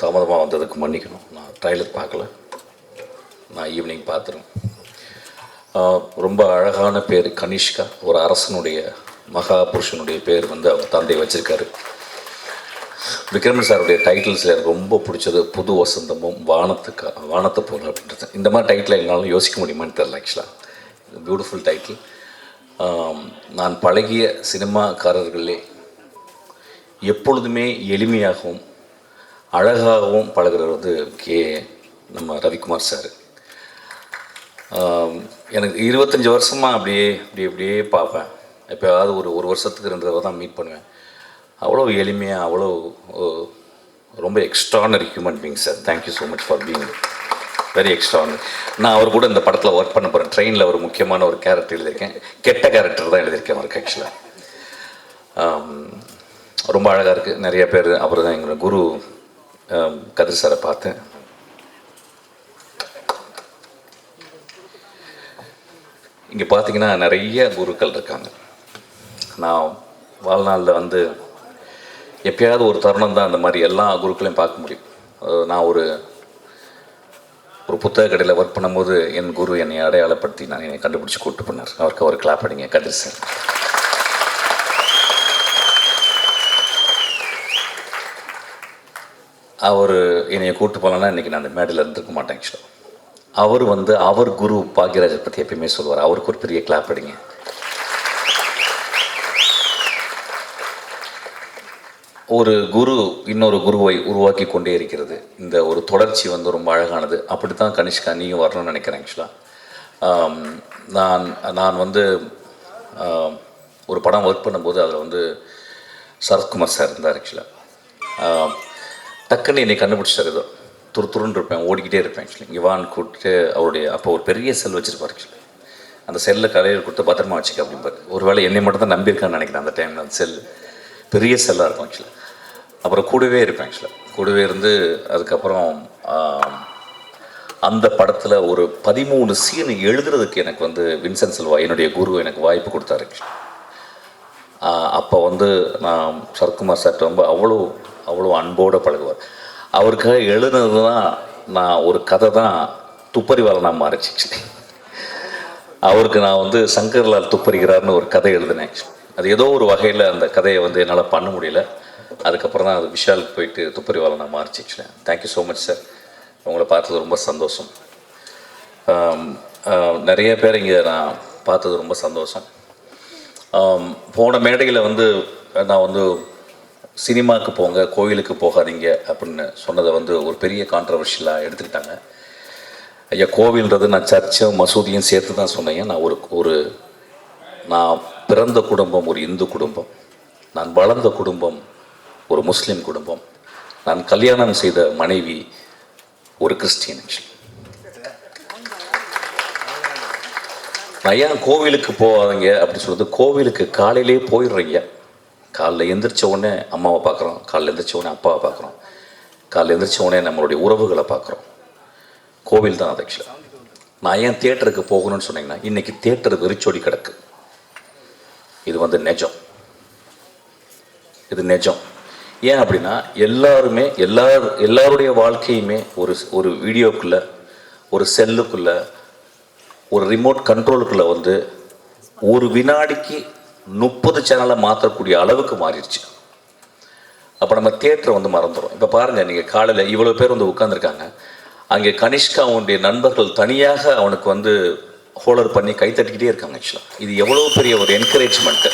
தாமதமாக வந்ததுக்கு மன்னிக்கணும். நான் ட்ரைலர் பார்க்கல, நான் ஈவினிங் பார்த்துருவேன். ரொம்ப அழகான பேர் கனிஷ்கா. ஒரு அரசனுடைய மகா புருஷனுடைய பேர் வந்து அவர் தந்தை வச்சுருக்காரு. விக்ரமன் சாருடைய டைட்டில்ஸில் எனக்கு ரொம்ப பிடிச்சது புது வசந்தமும் வானத்தை போல அப்படின்றது. இந்த மாதிரி டைட்டில் என்னாலும் யோசிக்க முடியுமான்னு தெரில. ஆக்சுவலாக பியூட்டிஃபுல் டைட்டில். நான் பழகிய சினிமாக்காரர்களே எப்பொழுதுமே எளிமையாகவும் அழகாகவும் பழகிறது வந்து நம்ம ரவிக்குமார் சார். எனக்கு 25 வருஷமாக அப்படியே பார்ப்பேன். எப்போயாவது ஒரு வருஷத்துக்கு 2 தடவை தான் மீட் பண்ணுவேன். அவ்வளோ எளிமையாக, அவ்வளோ ரொம்ப extraordinary human being sir. Thank you so much for being very extraordinary. நான் அவர் கூட இந்த படத்தில் ஒர்க் பண்ண போகிறேன். ட்ரெயினில் ஒரு முக்கியமான ஒரு கேரக்டர் எழுதியிருக்கேன். கெட்ட கேரக்டர் தான் எழுதியிருக்கேன் அவருக்கு. ஆக்சுவலாக ரொம்ப அழகாக இருக்குது. நிறைய பேர் அவர் தான் எங்களோட குரு கதிர் சாரை பார்த்தேன். இங்கே பார்த்தீங்கன்னா நிறைய குருக்கள் இருக்காங்க. நான் வாழ்நாளில் வந்து எப்பயாவது ஒரு தருணம் தான் அந்த மாதிரி எல்லா குருக்களையும் பார்க்க முடியும். நான் ஒரு புத்தக கடையில் ஒர்க் பண்ணும்போது என் குரு என்னை அடையாளப்படுத்தி என்னை கண்டுபிடிச்சி கூப்பிட்டு பண்ணார். அவருக்கு ஒரு கிளாப் அடிங்க கதிர் சார். அவர் என்னையை கூப்பிட்டு போகலன்னா இன்றைக்கி நான் அந்த மேடையில் இருந்திருக்க மாட்டேன். ஆக்சுவலாக அவர் வந்து அவர் குரு பாக்யராஜை பற்றி எப்பயுமே சொல்லுவார். அவருக்கு ஒரு பெரிய கிளாப் அடிங்க. ஒரு குரு இன்னொரு குருவை உருவாக்கி கொண்டே இருக்கிறது. இந்த ஒரு தொடர்ச்சி வந்து ரொம்ப அழகானது. அப்படி தான் கனிஷ்கா நீங்கள் வரணும்னு நினைக்கிறேன். ஆக்சுவலாக நான் வந்து ஒரு படம் ஒர்க் பண்ணும்போது அதில் வந்து சரத்குமார் சார் இருந்தார். ஆக்சுவலாக டக்குன்னு என்னை கண்டுபிடிச்சார். ஏதோ துருன்னு இருப்பேன், ஓடிக்கிட்டே இருப்பேன். ஆக்சுவலி இங்கே வான்னு கூப்பிட்டு அவருடைய அப்போ ஒரு பெரிய செல் வச்சுருப்பார். ஆக்சுவலி அந்த செல்லை கடையில் கொடுத்து பத்திரமா வச்சுக்க அப்படிம்பார். ஒரு வேளை என்னை மட்டும் தான் நம்பியிருக்கான்னு நினைக்கிறேன். அந்த டைமில் அந்த செல் பெரிய செல்லாக இருக்கும். ஆக்சுவலாக அப்புறம் கூடவே இருப்பேன். ஆக்சுவலாக கூடவே இருந்து அதுக்கப்புறம் அந்த படத்தில் ஒரு 13 சீன் எழுதுறதுக்கு எனக்கு வந்து வின்சென்ட் செல்வா என்னுடைய குரு எனக்கு வாய்ப்பு கொடுத்தாரு. அப்போ வந்து நான் சரத்குமார் சார்ட்ட ரொம்ப அவ்வளோ அன்போடு பழகுவார். அவருக்காக எழுதுனது தான் நான் ஒரு கதை தான் துப்பறிவாளனாக மாறிச்சு. அவருக்கு நான் வந்து சங்கர்லால் துப்பறிகிறார்னு ஒரு கதை எழுதினேன். அது ஏதோ ஒரு வகையில் அந்த கதையை வந்து என்னால் பண்ண முடியல. அதுக்கப்புறம் தான் அது விஷாலுக்கு போயிட்டு துப்பறிவாளனாக மாறிச்சு. Thank you so much sir. உங்களை பார்த்தது ரொம்ப சந்தோஷம். நிறைய பேர் இங்கே நான் பார்த்தது ரொம்ப சந்தோஷம். போன மேடையில் வந்து நான் வந்து சினிமாவுக்கு போங்க, கோயிலுக்கு போகாதீங்க அப்படின்னு சொன்னதை வந்து ஒரு பெரிய கான்ட்ரவர்ஷியலாக எடுத்துக்கிட்டாங்க. ஐயா, கோவில்ன்றது நான் சர்ச்சும் மசூதியும் சேர்த்து தான் சொன்னேன். நான் நான் பிறந்த குடும்பம் ஒரு இந்து குடும்பம், நான் வளர்ந்த குடும்பம் ஒரு முஸ்லீம் குடும்பம், நான் கல்யாணம் செய்த மனைவி ஒரு கிறிஸ்டியன். நான் ஏன் கோவிலுக்கு போவாதீங்க அப்படின்னு சொல்கிறது, கோவிலுக்கு காலையிலே போயிடுறீங்க. காலைல எந்திரிச்ச உடனே அம்மாவை பார்க்குறோம், காலைல எந்திரிச்ச உடனே அப்பாவை பார்க்குறோம், காலைல எந்திரிச்ச உடனே நம்மளுடைய உறவுகளை பார்க்குறோம். கோவில் தான் அது. ஆக்சுவலாக நான் ஏன் தியேட்டருக்கு போகணும்னு சொன்னீங்கன்னா, இன்றைக்கி தியேட்டர் வெறிச்சோடி கிடக்கு. இது வந்து நிஜம், இது நிஜம். ஏன் அப்படின்னா எல்லாருடைய வாழ்க்கையுமே ஒரு வீடியோக்குள்ளே, ஒரு செல்லுக்குள்ளே, ஒரு ரிமோட் கண்ட்ரோலுக்குள்ளே வந்து ஒரு வினாடிக்கு 30 சேனலை மாற்றக்கூடிய அளவுக்கு மாறிடுச்சு. அப்போ நம்ம தியேட்டரை வந்து மறந்துடும். இப்போ பாருங்கள், நீங்கள் காலையில் இவ்வளோ பேர் வந்து உட்காந்துருக்காங்க. அங்கே கனிஷ்கா அவனுடைய நண்பர்கள் தனியாக அவனுக்கு வந்து ஹோல்டர் பண்ணி கைத்தட்டிக்கிட்டே இருக்காங்க. ஆக்சுவலாக இது எவ்வளோ பெரிய ஒரு என்கரேஜ்மெண்ட்டு.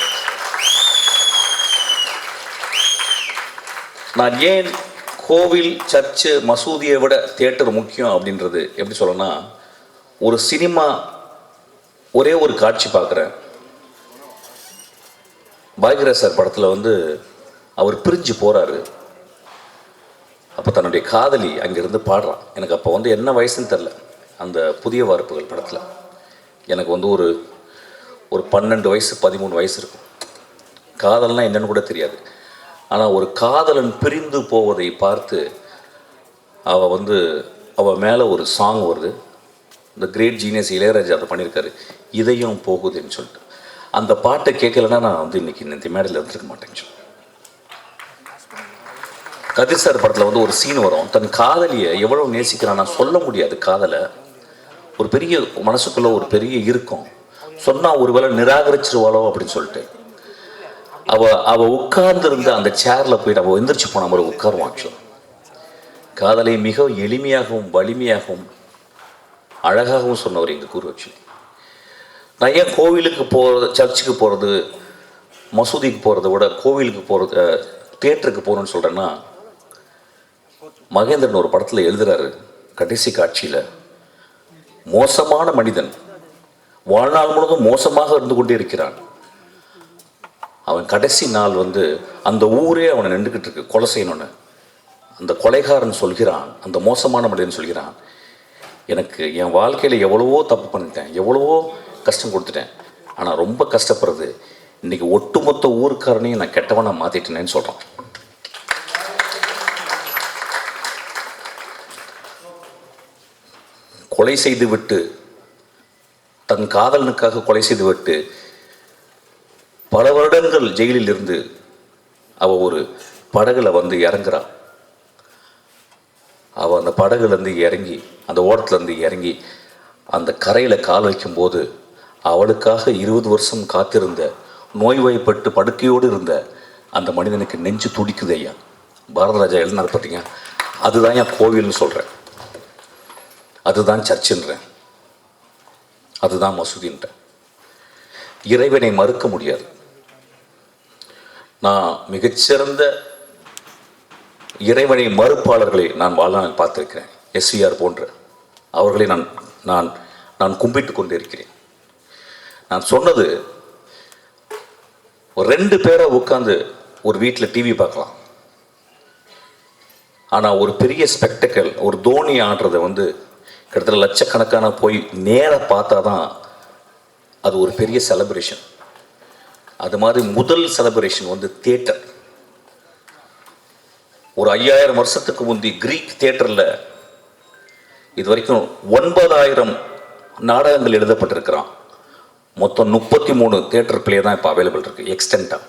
நான் ஏன் கோவில், சர்ச்சு, மசூதியை விட தியேட்டர் முக்கியம் அப்படின்றது எப்படி சொல்லணும்னா, ஒரு சினிமா ஒரே ஒரு காட்சி பார்க்குறேன். பாக்யராஜ் சார் படத்தில் வந்து அவர் பிரிஞ்சு போகிறாரு. அப்போ தன்னுடைய காதலி அங்கேருந்து பாடுறான். எனக்கு அப்போ வந்து என்ன வயசுன்னு தெரில. அந்த புதிய வார்ப்புகள் படத்தில் எனக்கு வந்து ஒரு 12 வயசு 13 வயசு இருக்கும். காதல்னால் என்னன்னு கூட தெரியாது. ஆனால் ஒரு காதலன் பிரிந்து போவதை பார்த்து அவள் மேலே ஒரு சாங் வருது. இந்த கிரேட் ஜீனியஸ் இளையராஜா அதை பண்ணியிருக்காரு, இதயம் போகுதுன்னு சொல்லிட்டு. அந்த பாட்டை கேட்கலன்னா நான் வந்து இன்றைக்கி இந்த மேடையில் இருந்துருக்க மாட்டேன்னு சொல்லி. கதிர் சார் படத்தில் வந்து ஒரு சீன் வரும், தன் காதலியை எவ்வளோ நேசிக்கிறான்னா சொல்ல முடியாது. காதலை ஒரு பெரிய மனசுக்குள்ள ஒரு பெரிய இருக்கும், சொன்னால் ஒருவேளை நிராகரிச்சிருவாளோ அப்படின்னு சொல்லிட்டு அவ உட்கார்ந்து இருந்த அந்த சேரில் போயிட்டு அவள் எந்திரிச்சு போன மாதிரி உட்காருவான். காதலை மிக எளிமையாகவும் வலிமையாகவும் அழகாகவும் சொன்னவர் எங்கள் குரு. நான் ஏன் கோவிலுக்கு போகிறது, சர்ச்சுக்கு போகிறது, மசூதிக்கு போகிறத விட கோவிலுக்கு போகிறது, தியேட்டருக்கு போகணுன்னு சொல்கிறேன்னா, மகேந்திரன் ஒரு படத்தில் எழுதுகிறாரு, கடைசி காட்சியில் மோசமான மனிதன் வாழ்நாள் முழுவதும் மோசமாக இருந்து கொண்டே இருக்கிறான். அவன் கடைசி நாள் வந்து அந்த ஊரே அவனை நின்றுக்கிட்டு இருக்கு கொலை செய்யணும்னு. அந்த கொலைகாரன் சொல்கிறான், அந்த மோசமான மனிதன் சொல்கிறான், எனக்கு என் வாழ்க்கையில் எவ்வளவோ தப்பு பண்ணிட்டேன், எவ்வளவோ கஷ்டம் கொடுத்துட்டேன், ஆனால் ரொம்ப கஷ்டப்படுறது இன்றைக்கி ஒட்டுமொத்த ஊருக்காரனையும் நான் கெட்டவனாக மாற்றிட்டேனேன்னு சொல்கிறான். கொலை செய்து விட்டு, தன் காதலனுக்காக கொலை செய்து விட்டு பல வருடங்கள் ஜெயிலில் இருந்து அவள் ஒரு படகுல வந்து இறங்குறான். அவள் அந்த படகுலேருந்து இறங்கி, அந்த ஓடத்துலேருந்து இறங்கி அந்த கரையில் கால் வைக்கும்போது அவளுக்காக 20 வருஷம் காத்திருந்த, நோய்வாய்ப்பட்டு படுக்கையோடு இருந்த அந்த மனிதனுக்கு நெஞ்சு துடிக்குது. ஐயா பாரதராஜா எழுதினார் பார்த்தீங்க, அதுதான் என் கோவில்னு சொல்கிறேன், அதுதான் சர்ச்சுன்றேன், அதுதான் மசூதின்றேன். இறைவனை மறுக்க முடியாது. நான் மிகச்சிறந்த இறைவனை மறுப்பாளர்களை நான் வாழ்நாள் பார்த்திருக்கிறேன். எஸ்விஆர் போன்ற அவர்களை நான் நான் நான் கும்பிட்டு கொண்டு இருக்கிறேன். நான் சொன்னது, ஒரு 2 பேரை உட்காந்து ஒரு வீட்டில் டிவி பார்க்கலாம், ஆனால் ஒரு பெரிய ஸ்பெக்டக்கல், ஒரு தோனி ஆடுறதை வந்து கிட்டத்தட்ட லட்சக்கணக்கான போய் நேராக பார்த்தா தான் அது ஒரு பெரிய செலிப்ரேஷன். அது மாதிரி முதல் செலிப்ரேஷன் வந்து தியேட்டர். ஒரு 5000 வருஷத்துக்கு முந்தி கிரீக் தியேட்டரில் இது வரைக்கும் 9000 நாடகங்கள் எழுதப்பட்டிருக்கிறான். மொத்தம் 33 தியேட்டர் பிளே தான் இப்போ அவைலபிள் இருக்குது எக்ஸ்டென்ட்டாக.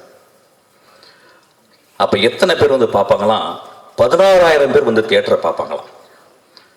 அப்போ எத்தனை பேர் வந்து பார்ப்பாங்களாம்? 16000 பேர் வந்து தியேட்டரை பார்ப்பாங்களாம்.